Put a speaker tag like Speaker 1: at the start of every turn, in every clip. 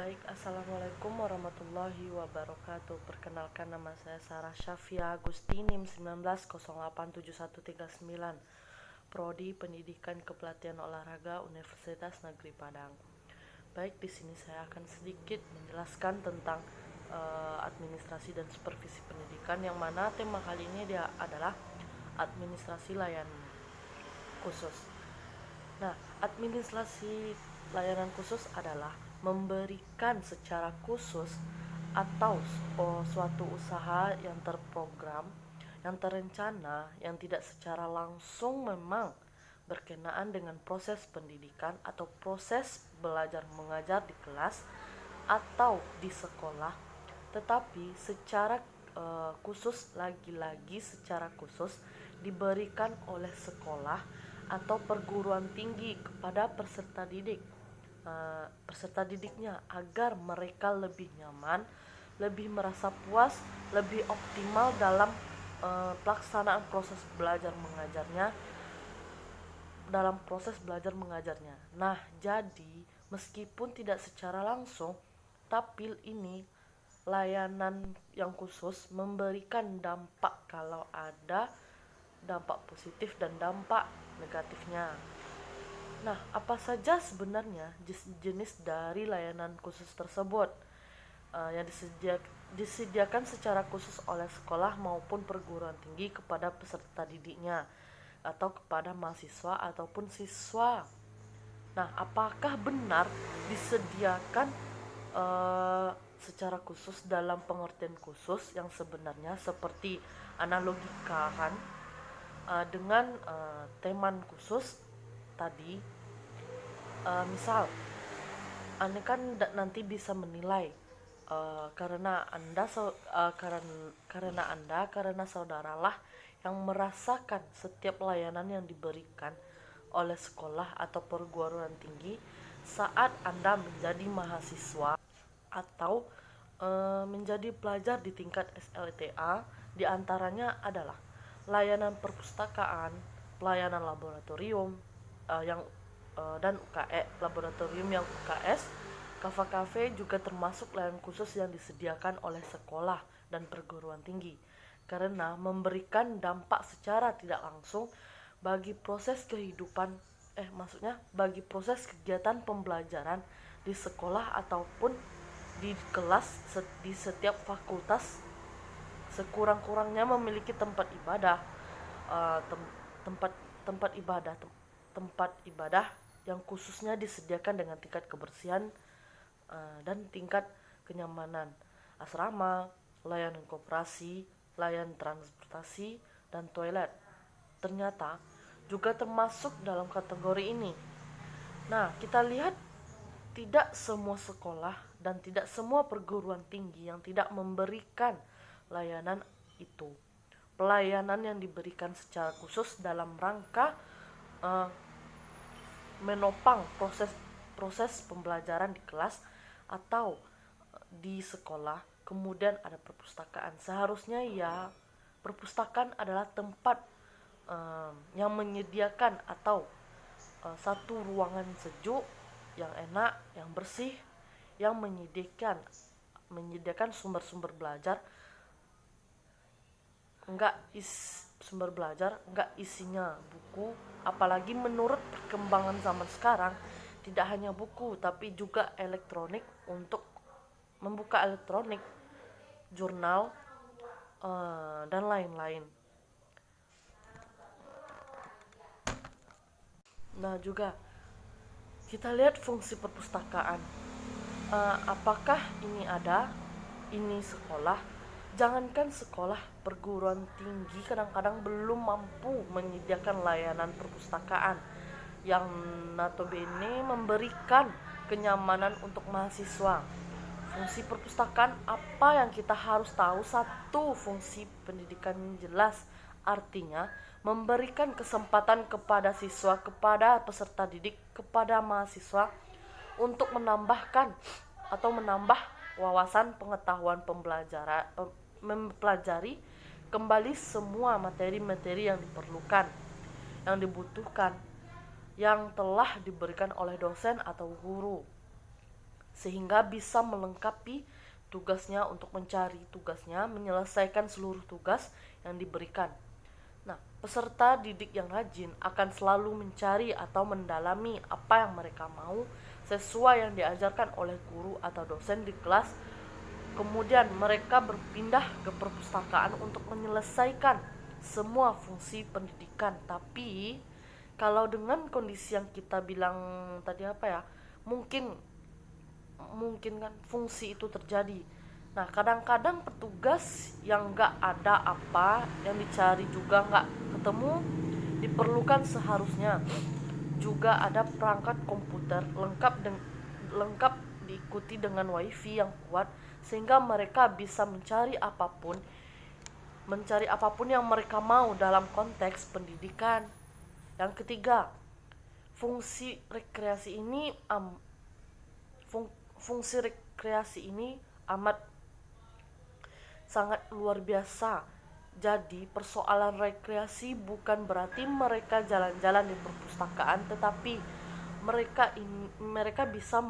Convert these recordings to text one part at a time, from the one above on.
Speaker 1: Baik, Assalamualaikum warahmatullahi wabarakatuh. Perkenalkan, nama saya Sarah Syafia Agusti, NIM 19087139, Prodi Pendidikan Kepelatihan Olahraga Universitas Negeri Padang. Baik, di sini saya akan sedikit menjelaskan tentang administrasi dan supervisi pendidikan, yang mana tema kali ini dia adalah administrasi layanan khusus. Nah, administrasi layanan khusus adalah memberikan secara khusus atau suatu usaha yang terprogram, yang terencana, yang tidak secara langsung memang berkenaan dengan proses pendidikan atau proses belajar mengajar di kelas atau di sekolah, tetapi secara khusus, lagi-lagi secara khusus diberikan oleh sekolah atau perguruan tinggi kepada peserta didiknya agar mereka lebih nyaman, lebih merasa puas, lebih optimal dalam pelaksanaan proses belajar mengajarnya. Nah, jadi meskipun tidak secara langsung, tapi ini layanan yang khusus memberikan dampak kalau ada dampak positif dan dampak negatifnya. Nah, apa saja sebenarnya jenis dari layanan khusus tersebut yang disediakan secara khusus oleh sekolah maupun perguruan tinggi kepada peserta didiknya atau kepada mahasiswa ataupun siswa. Nah, apakah benar disediakan secara khusus dalam pengertian khusus yang sebenarnya seperti analogikakan dengan teman khusus tadi? Misal, Anda kan nanti bisa menilai karena saudaralah yang merasakan setiap layanan yang diberikan oleh sekolah atau perguruan tinggi saat Anda menjadi mahasiswa atau menjadi pelajar di tingkat SLTA. Di antaranya adalah layanan perpustakaan, pelayanan laboratorium dan laboratorium yang UKS, kafe juga termasuk layanan khusus yang disediakan oleh sekolah dan perguruan tinggi karena memberikan dampak secara tidak langsung bagi proses kegiatan pembelajaran di sekolah ataupun di kelas di setiap fakultas. Sekurang-kurangnya memiliki tempat ibadah yang khususnya disediakan dengan tingkat kebersihan dan tingkat kenyamanan, asrama, layanan koperasi, layanan transportasi, dan toilet ternyata juga termasuk dalam kategori ini. Nah, kita lihat tidak semua sekolah dan tidak semua perguruan tinggi yang tidak memberikan layanan itu. Pelayanan yang diberikan secara khusus dalam rangka menopang proses pembelajaran di kelas atau di sekolah. Kemudian ada perpustakaan. Seharusnya perpustakaan adalah tempat yang menyediakan atau satu ruangan sejuk yang enak, yang bersih, yang menyediakan sumber belajar, enggak isinya buku. Apalagi menurut perkembangan zaman sekarang, tidak hanya buku tapi juga elektronik, untuk membuka elektronik, jurnal, dan lain-lain. Nah, juga kita lihat fungsi perpustakaan. Apakah ini sekolah? Jangankan sekolah, perguruan tinggi kadang-kadang belum mampu menyediakan layanan perpustakaan yang notabene memberikan kenyamanan untuk mahasiswa. Fungsi perpustakaan apa yang kita harus tahu? Satu, fungsi pendidikan jelas, artinya memberikan kesempatan kepada siswa, kepada peserta didik, kepada mahasiswa untuk menambah wawasan pengetahuan mempelajari kembali semua materi-materi yang diperlukan, yang dibutuhkan, yang telah diberikan oleh dosen atau guru. sehingga bisa melengkapi tugasnya untuk menyelesaikan seluruh tugas yang diberikan. Nah, peserta didik yang rajin akan selalu mencari atau mendalami apa yang mereka mau sesuai yang diajarkan oleh guru atau dosen di kelas. Kemudian mereka berpindah ke perpustakaan untuk menyelesaikan semua fungsi pendidikan. Tapi kalau dengan kondisi yang kita bilang tadi mungkin kan fungsi itu terjadi. Nah, kadang-kadang petugas yang nggak ada apa yang dicari juga nggak ketemu, diperlukan seharusnya juga ada perangkat komputer lengkap diikuti dengan wifi yang kuat sehingga mereka bisa mencari apapun yang mereka mau dalam konteks pendidikan. Yang ketiga, fungsi rekreasi ini amat sangat luar biasa. Jadi persoalan rekreasi bukan berarti mereka jalan-jalan di perpustakaan, tetapi mereka bisa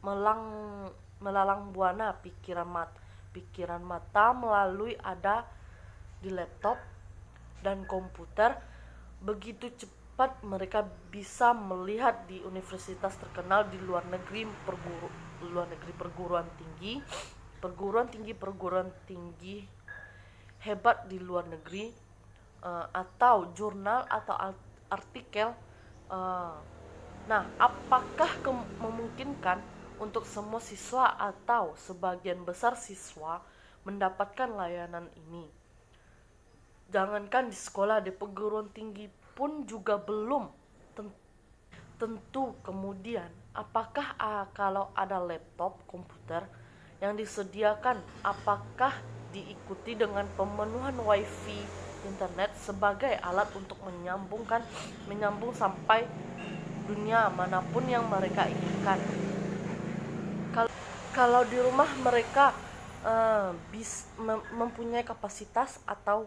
Speaker 1: melalang buana pikiran mata melalui ada di laptop dan komputer. Begitu cepat mereka bisa melihat di universitas terkenal di luar negeri, perguruan tinggi hebat di luar negeri, atau jurnal atau artikel. Nah, apakah memungkinkan untuk semua siswa atau sebagian besar siswa mendapatkan layanan ini? Jangankan di sekolah, di perguruan tinggi pun juga belum tentu. Kemudian, apakah kalau ada laptop, komputer yang disediakan, apakah diikuti dengan pemenuhan wifi internet sebagai alat untuk menyambung sampai dunia manapun yang mereka inginkan? Kalau di rumah mereka mempunyai kapasitas atau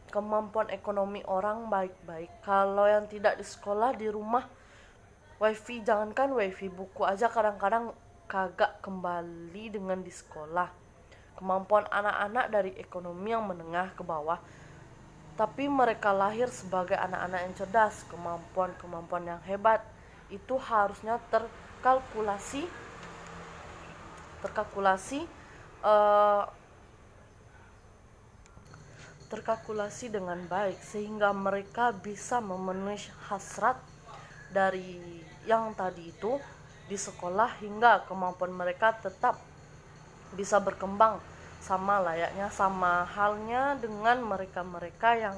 Speaker 1: kemampuan ekonomi orang baik-baik. Kalau yang tidak di sekolah, di rumah wifi, jangankan wifi, buku aja kadang-kadang kagak kembali dengan di sekolah. Kemampuan anak-anak dari ekonomi yang menengah ke bawah, tapi mereka lahir sebagai anak-anak yang cerdas, kemampuan yang hebat, itu harusnya terkalkulasi dengan baik sehingga mereka bisa memenuhi hasrat dari yang tadi itu di sekolah, hingga kemampuan mereka tetap bisa berkembang sama halnya dengan mereka yang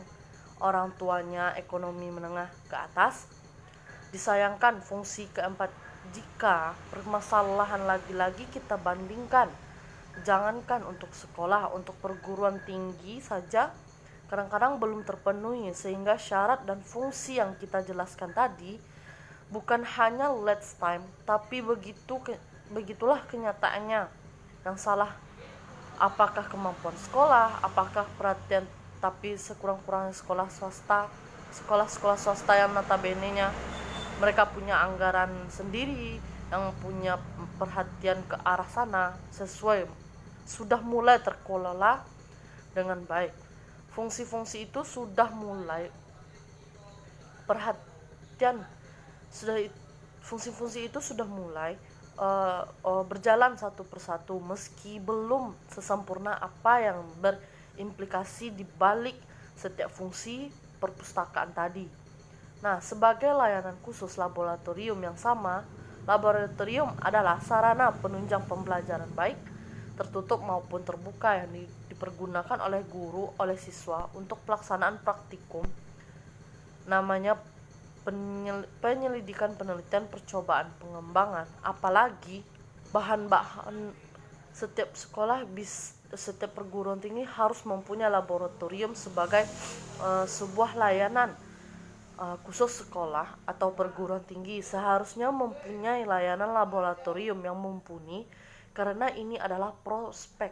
Speaker 1: orang tuanya ekonomi menengah ke atas. Disayangkan fungsi keempat, jika permasalahan lagi-lagi kita bandingkan, jangankan untuk sekolah, untuk perguruan tinggi saja kadang-kadang belum terpenuhi, sehingga syarat dan fungsi yang kita jelaskan tadi bukan hanya let's time, tapi begitulah kenyataannya. Yang salah apakah kemampuan sekolah, apakah perhatian, tapi sekurang-kurangnya sekolah-sekolah swasta yang notabene-nya mereka punya anggaran sendiri, yang punya perhatian ke arah sana sudah mulai terkelola dengan baik. Fungsi-fungsi itu sudah mulai berjalan satu persatu, meski belum sesempurna apa yang berimplikasi di balik setiap fungsi perpustakaan tadi. Nah, sebagai layanan khusus laboratorium yang sama, laboratorium adalah sarana penunjang pembelajaran baik tertutup maupun terbuka yang dipergunakan oleh guru, oleh siswa untuk pelaksanaan praktikum. Namanya penyelidikan, penelitian, percobaan, pengembangan. Apalagi bahan-bahan setiap setiap perguruan tinggi harus mempunyai laboratorium sebagai sebuah layanan. Khusus sekolah atau perguruan tinggi seharusnya mempunyai layanan laboratorium yang mumpuni, karena ini adalah prospek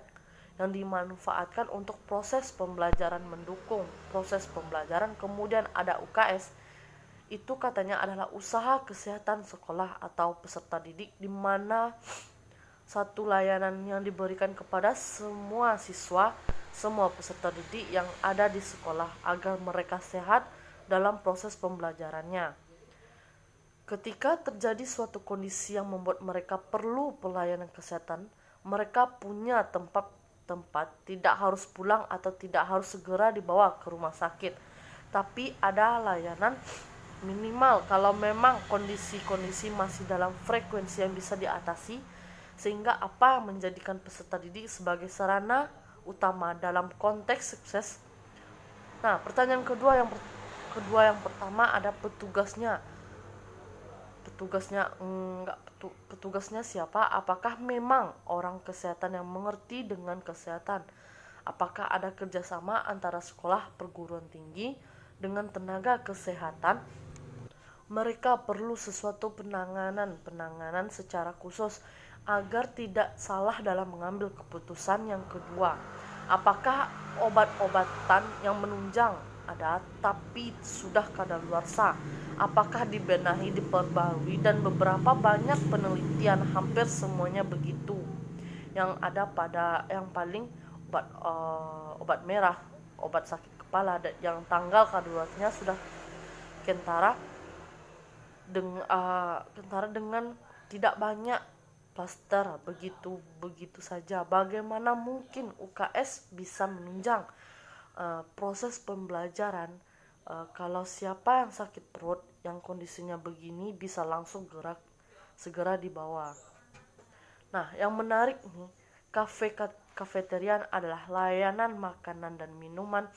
Speaker 1: yang dimanfaatkan untuk proses pembelajaran, mendukung proses pembelajaran. Kemudian ada UKS itu katanya adalah usaha kesehatan sekolah atau peserta didik, di mana satu layanan yang diberikan kepada semua siswa, semua peserta didik yang ada di sekolah agar mereka sehat dalam proses pembelajarannya. Ketika terjadi suatu kondisi yang membuat mereka perlu pelayanan kesehatan, mereka punya tempat tidak harus pulang atau tidak harus segera dibawa ke rumah sakit, tapi ada layanan minimal kalau memang kondisi-kondisi masih dalam frekuensi yang bisa diatasi, sehingga apa yang menjadikan peserta didik sebagai sarana utama dalam konteks sukses. Nah, pertanyaan kedua yang pertama ada petugasnya. Petugasnya siapa? Apakah memang orang kesehatan yang mengerti dengan kesehatan? Apakah ada kerjasama antara sekolah perguruan tinggi dengan tenaga kesehatan? Mereka perlu sesuatu penanganan secara khusus agar tidak salah dalam mengambil keputusan. Yang kedua, apakah obat-obatan yang menunjang ada tapi sudah kadaluarsa? Apakah dibenahi, diperbarui, dan beberapa banyak penelitian, hampir semuanya begitu. Yang ada pada yang paling obat merah, obat sakit kepala yang tanggal kadaluarsanya sudah kentara dengan tidak banyak plaster, begitu saja. Bagaimana mungkin UKS bisa menunjang proses pembelajaran kalau siapa yang sakit perut yang kondisinya begini bisa langsung segera dibawa. Nah, yang menarik nih, kafeteria adalah layanan makanan dan minuman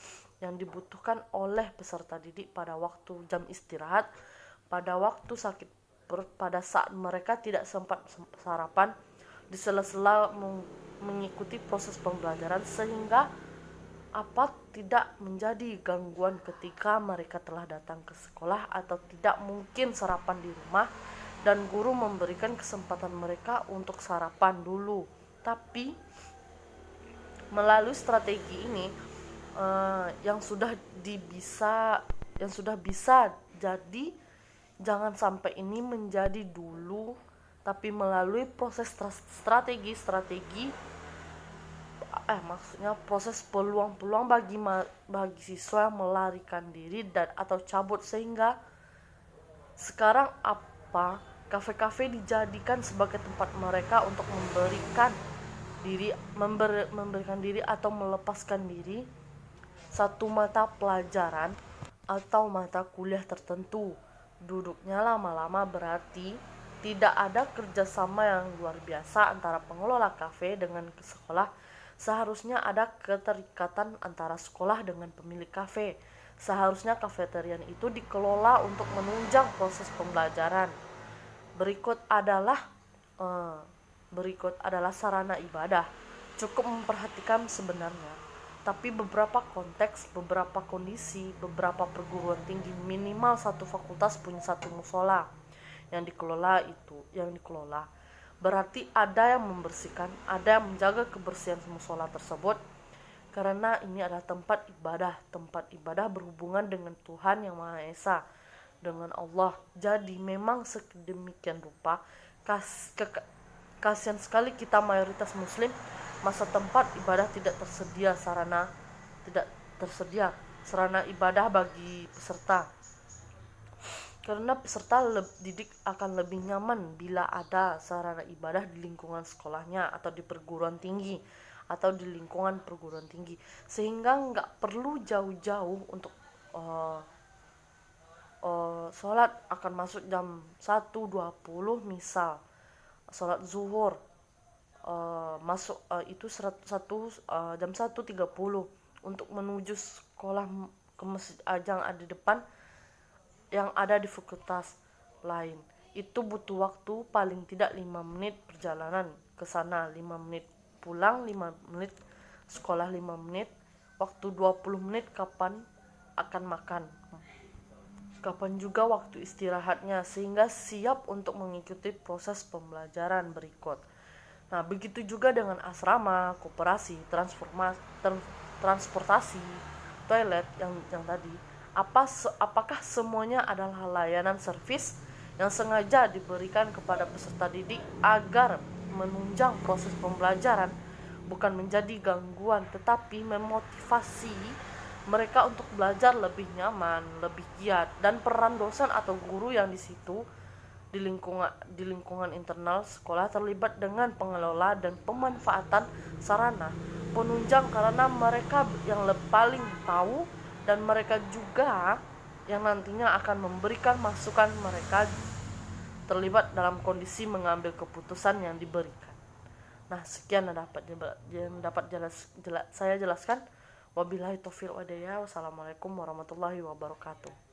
Speaker 1: yang dibutuhkan oleh peserta didik pada waktu jam istirahat, pada waktu sakit perut, pada saat mereka tidak sempat sarapan, di sela-sela mengikuti proses pembelajaran, sehingga tidak menjadi gangguan ketika mereka telah datang ke sekolah atau tidak mungkin sarapan di rumah, dan guru memberikan kesempatan mereka untuk sarapan dulu. Tapi melalui strategi ini yang sudah bisa, jadi jangan sampai ini menjadi dulu, tapi melalui proses strategi proses peluang-peluang bagi siswa yang melarikan diri atau cabut, sehingga sekarang kafe-kafe dijadikan sebagai tempat mereka untuk memberikan diri atau melepaskan diri satu mata pelajaran atau mata kuliah tertentu. Duduknya lama-lama, berarti tidak ada kerjasama yang luar biasa antara pengelola kafe dengan sekolah. Seharusnya ada keterikatan antara sekolah dengan pemilik kafe. Seharusnya kafeteria itu dikelola untuk menunjang proses pembelajaran. Berikut adalah sarana ibadah. Cukup memperhatikan sebenarnya, tapi beberapa konteks, beberapa kondisi, beberapa perguruan tinggi, minimal satu fakultas punya satu musola yang dikelola. Berarti ada yang membersihkan, ada yang menjaga kebersihan musola tersebut, karena ini adalah tempat ibadah berhubungan dengan Tuhan Yang Maha Esa, dengan Allah. Jadi memang sedemikian rupa kasihan sekali kita mayoritas muslim, masa tempat ibadah tidak tersedia sarana ibadah bagi peserta. Karena peserta didik akan lebih nyaman bila ada sarana ibadah di lingkungan sekolahnya atau di perguruan tinggi atau di lingkungan perguruan tinggi, sehingga nggak perlu jauh-jauh untuk sholat akan masuk jam 1.20, misal sholat zuhur masuk itu jam 1.30 untuk menuju sekolah ke masjid yang ada di depan, yang ada di fakultas lain. Itu butuh waktu paling tidak 5 menit perjalanan ke sana, 5 menit pulang, 5 menit sekolah, 5 menit waktu, 20 menit kapan akan makan, kapan juga waktu istirahatnya, sehingga siap untuk mengikuti proses pembelajaran berikut. Nah, begitu juga dengan asrama, koperasi, transportasi, toilet yang tadi. Apakah semuanya adalah layanan servis yang sengaja diberikan kepada peserta didik agar menunjang proses pembelajaran, bukan menjadi gangguan, tetapi memotivasi mereka untuk belajar lebih nyaman, lebih giat, dan peran dosen atau guru yang di situ di lingkungan internal sekolah terlibat dengan pengelola dan pemanfaatan sarana penunjang, karena mereka yang paling tahu dan mereka juga yang nantinya akan memberikan masukan, mereka terlibat dalam kondisi mengambil keputusan yang diberikan. Nah, sekian yang dapat saya jelaskan. Wabillahi taufiq wal hidayah. Wassalamualaikum warahmatullahi wabarakatuh.